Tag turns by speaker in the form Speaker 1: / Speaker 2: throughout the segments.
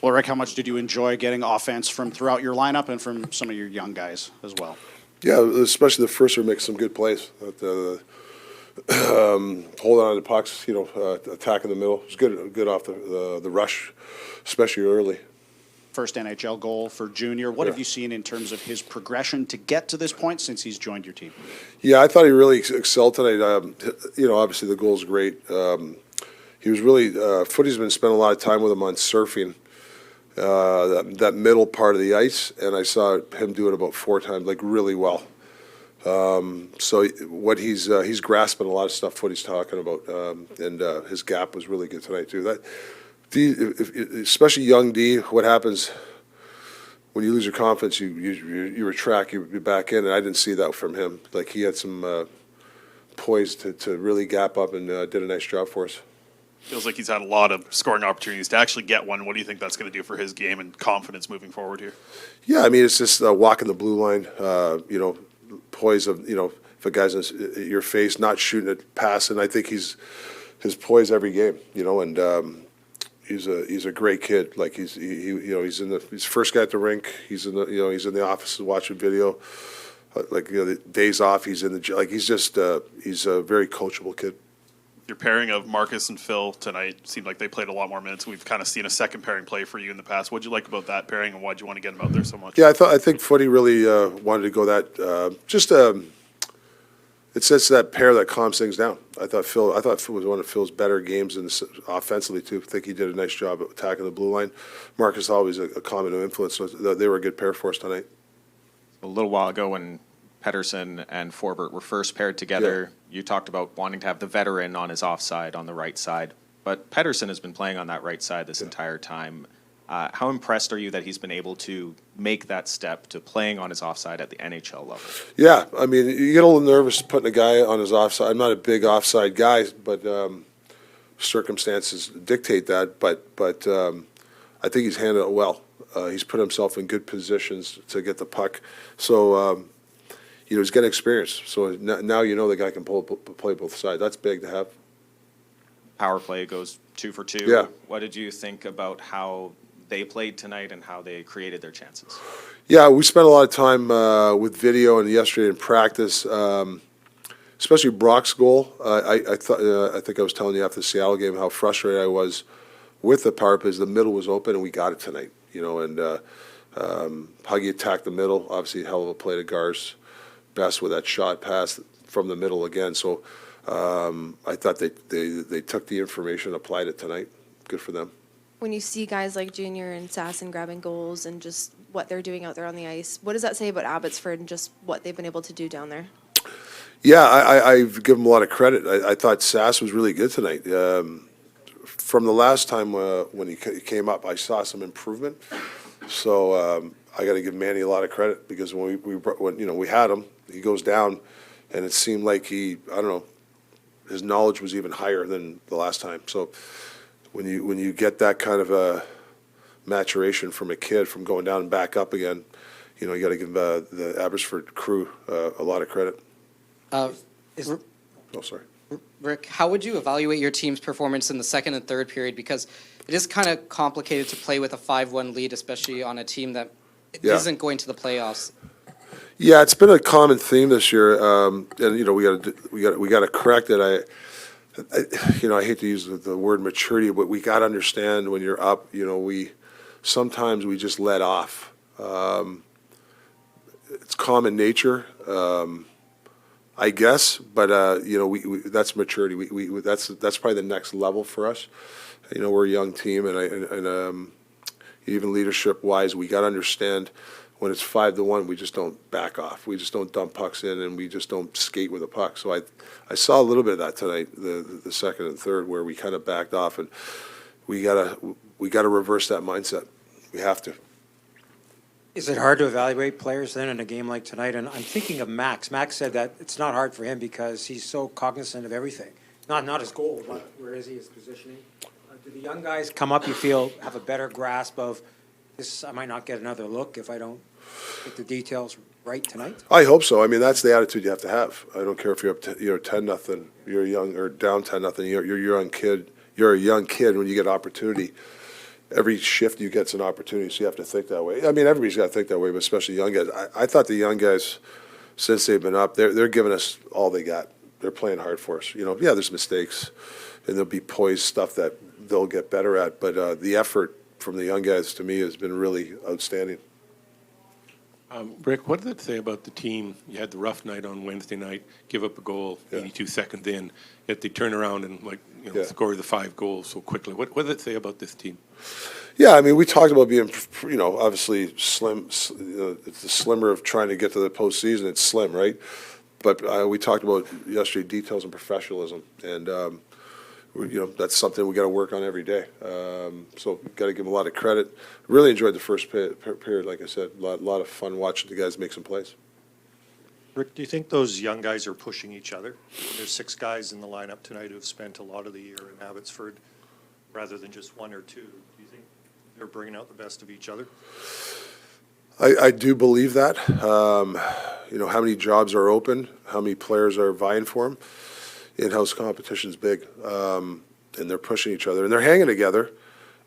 Speaker 1: Well, Rick, how much did you enjoy getting offense from throughout your lineup and from some of your young guys as well?
Speaker 2: Yeah, especially the first one makes some good plays. Holding on to pucks, attacking the middle. It was good off the rush, especially early.
Speaker 1: First NHL goal for Junior. What have you seen in terms of his progression to get to this point since he's joined your team?
Speaker 2: Yeah, I thought he really excelled tonight. Obviously the goal's great. He was really Footy's been spending a lot of time with him on surfing. That middle part of the ice, and I saw him do it about 4 times, like really well. So what he's grasping a lot of stuff Footy's talking about, and his gap was really good tonight too. Especially young D, what happens when you lose your confidence? You retract, you back in, and I didn't see that from him. Like he had some poise to really gap up and did a nice job for us.
Speaker 3: Feels like he's had a lot of scoring opportunities to actually get one. What do you think that's going to do for his game and confidence moving forward here?
Speaker 2: Yeah, I mean, it's just walking the blue line, poise of, if a guy's in your face, not shooting it past, and I think his poise every game, and he's a great kid. Like he's first guy at the rink. He's in the office watching video. The days off, he's in the he's a very coachable kid.
Speaker 3: Your pairing of Marcus and Phil tonight seemed like they played a lot more minutes. We've kind of seen a second pairing play for you in the past. What did you like about that pairing, and why did you want to get them out there so much?
Speaker 2: Yeah, I think Footy really wanted to go that. It's just that pair that calms things down. I thought Phil was one of Phil's better games offensively too. I think he did a nice job at attacking the blue line. Marcus always a calming influence. So they were a good pair for us tonight.
Speaker 4: A little while ago when Pettersson and Forbert were first paired together, you talked about wanting to have the veteran on his offside on the right side. But Pettersson has been playing on that right side this entire time. How impressed are you that he's been able to make that step to playing on his offside at the NHL level? Yeah,
Speaker 2: I mean, you get a little nervous putting a guy on his offside. I'm not a big offside guy, but circumstances dictate that. But I think he's handled it well. He's put himself in good positions to get the puck. So, he's getting experience. So now the guy can play both sides. That's big to have.
Speaker 4: Power play goes 2 for 2.
Speaker 2: Yeah.
Speaker 4: What did you think about how they played tonight and how they created their chances?
Speaker 2: Yeah, we spent a lot of time with video and yesterday in practice, especially Brock's goal. I think I was telling you after the Seattle game how frustrated I was with the power plays. The middle was open and we got it tonight. And Huggy attacked the middle. Obviously, a hell of a play to Gar's best with that shot pass from the middle again. So I thought they took the information, applied it tonight. Good for them.
Speaker 5: When you see guys like Junior and Sasson grabbing goals and just what they're doing out there on the ice, what does that say about Abbotsford and just what they've been able to do down there?
Speaker 2: Yeah, I give them a lot of credit. I thought Sass was really good tonight. From the last time when he came up, I saw some improvement. So I got to give Manny a lot of credit because when we had him, he goes down, and it seemed like his knowledge was even higher than the last time. So when you get that kind of a maturation from a kid from going down and back up again, you got to give the Abbotsford crew a lot of credit. Sorry.
Speaker 6: Rick, how would you evaluate your team's performance in the second and third period? Because it is kind of complicated to play with a 5-1 lead, especially on a team that isn't going to the playoffs.
Speaker 2: Yeah, it's been a common theme this year, and we got to correct it. I hate to use the word maturity, but we got to understand when you're up. Sometimes we just let off. It's common nature, I guess, but that's maturity. That's probably the next level for us. We're a young team, and even leadership wise, we got to understand. When it's 5-1, we just don't back off. We just don't dump pucks in, and we just don't skate with a puck. So I saw a little bit of that tonight, the second and third, where we kind of backed off, and we gotta reverse that mindset. We have to.
Speaker 7: Is it hard to evaluate players then in a game like tonight? And I'm thinking of Max. Max said that it's not hard for him because he's so cognizant of everything. Not his goal, but where is he, his positioning. Do the young guys come up, you feel, have a better grasp of this? I might not get another look if I don't get the details right tonight?
Speaker 2: I hope so. I mean, that's the attitude you have to have. I don't care if you're up to, 10-0, you're young, or down 10-0. You're a young kid. You're a young kid when you get opportunity. every shift you get's an opportunity, so you have to think that way. I mean, everybody's got to think that way, but especially young guys. I thought the young guys, since they've been up, they're giving us all they got. They're playing hard for us. You know, yeah, there's mistakes, and there'll be poised stuff that they'll get better at, but the effort from the young guys, to me, has been really outstanding.
Speaker 8: Rick, what did it say about the team? You had the rough night on Wednesday night, give up a goal,
Speaker 2: Yeah.
Speaker 8: 82 seconds in, yet they turn around and
Speaker 2: Yeah.
Speaker 8: score the 5 goals so quickly. What did it say about this team?
Speaker 2: Yeah, I mean, we talked about being, obviously slim. It's the slimmer of trying to get to the postseason. It's slim, right? But we talked about yesterday details and professionalism, and that's something we got to work on every day. So got to give them a lot of credit. Really enjoyed the first period. Like I said, a lot of fun watching the guys make some plays.
Speaker 9: Rick, do you think those young guys are pushing each other? There's 6 guys in the lineup tonight who have spent a lot of the year in Abbotsford, rather than just 1 or 2. Do you think they're bringing out the best of each other?
Speaker 2: I do believe that. How many jobs are open, how many players are vying for them. In-house competition's big, and they're pushing each other, and they're hanging together,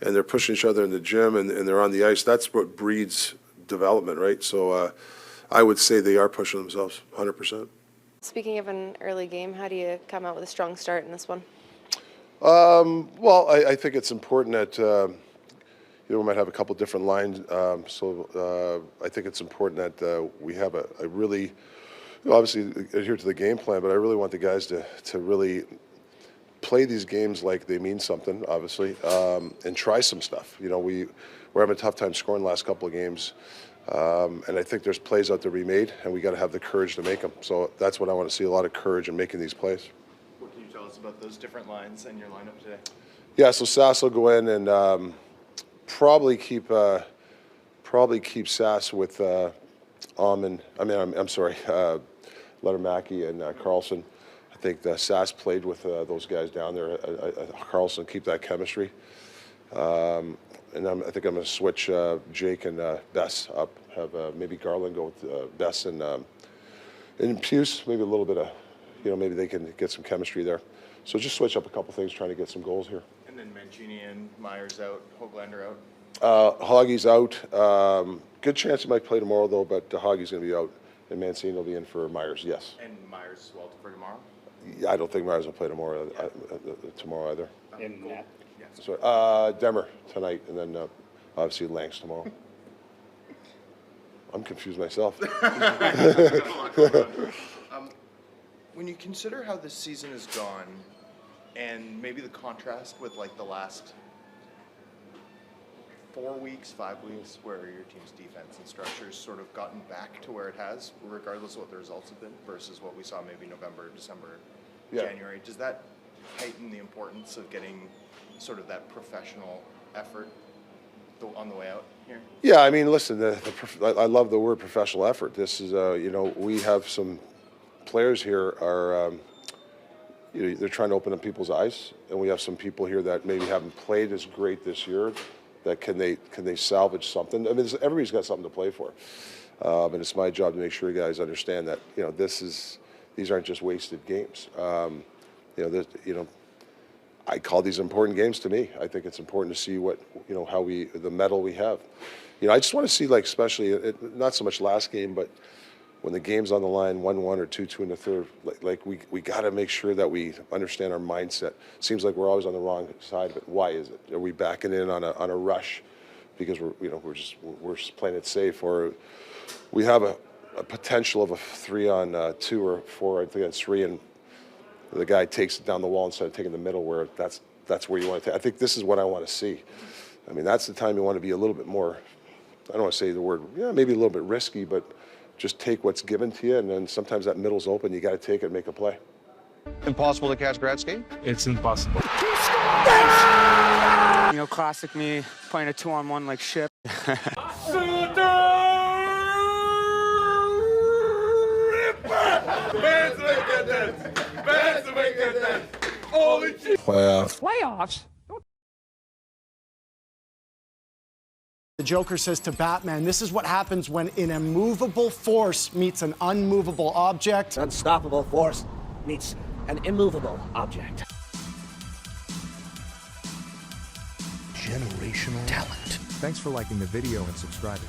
Speaker 2: and they're pushing each other in the gym, and they're on the ice. That's what breeds development, right? So I would say they are pushing themselves 100%.
Speaker 5: Speaking of an early game, how do you come out with a strong start in this one?
Speaker 2: Well, I think it's important that we might have a couple different lines, so I think it's important that we have a really, obviously adhere to the game plan, but I really want the guys to really play these games like they mean something, obviously, and try some stuff. We're having a tough time scoring the last couple of games, and I think there's plays out there to be made, and we got to have the courage to make them. So that's what I want to see, a lot of courage in making these plays.
Speaker 10: What can you tell us about those different lines in your lineup today?
Speaker 2: Yeah, so Sass will go in and probably keep Sass with Lettermacki and Carlson. I think Sass played with those guys down there. Carlson, keep that chemistry. And I think I'm going to switch Jake and Bess up. Have maybe Garland go with Bess and Puce. Maybe a little bit of, maybe they can get some chemistry there. So just switch up a couple things, trying to get some goals here.
Speaker 10: And then Mancini and Myers out, Hoglander out.
Speaker 2: Hoggy's out. Good chance he might play tomorrow, though, but Hoggy's going to be out. And Mancini will be in for Myers, yes.
Speaker 10: And Myers as well for tomorrow?
Speaker 2: Yeah, I don't think Myers will play tomorrow either.
Speaker 1: In net.
Speaker 2: So, Demmer tonight, and then obviously Langs tomorrow. I'm confused myself.
Speaker 10: When you consider how this season has gone, and maybe the contrast with like the last 4 weeks, 5 weeks, where your team's defense and structure has sort of gotten back to where it has, regardless of what the results have been, versus what we saw maybe November, December, January, does that heighten the importance of getting sort of that professional effort on the way out here?
Speaker 2: Yeah, I mean, listen, I love the word professional effort. This is, we have some players here are, they're trying to open up people's eyes, and we have some people here that maybe haven't played as great this year. That can they salvage something? I mean, everybody's got something to play for, and it's my job to make sure you guys understand that these aren't just wasted games. I call these important games to me. I think it's important to see how the mettle we have. I just want to see, like, especially not so much last game, but when the game's on the line, 1-1 or 2-2 in the third, we got to make sure that we understand our mindset. Seems like we're always on the wrong side of it. Why is it? Are we backing in on a rush because we're just playing it safe, or we have a potential of a 3-on-2 or 4-against-3, and the guy takes it down the wall instead of taking the middle, where that's where you want to take. I think this is what I want to see. I mean, that's the time you want to be a little bit more. I don't want to say the word, maybe a little bit risky, but just take what's given to you, and then sometimes that middle's open. You got to take it and make a play.
Speaker 11: Impossible to catch Gretzky?
Speaker 8: It's impossible.
Speaker 12: Classic me playing a 2-on-1 like shit.
Speaker 11: Playoffs?
Speaker 13: The Joker says to Batman, this is what happens when an immovable force meets an unmovable object.
Speaker 11: An unstoppable force meets an immovable object.
Speaker 14: Generation talent. Thanks for liking the video and subscribing.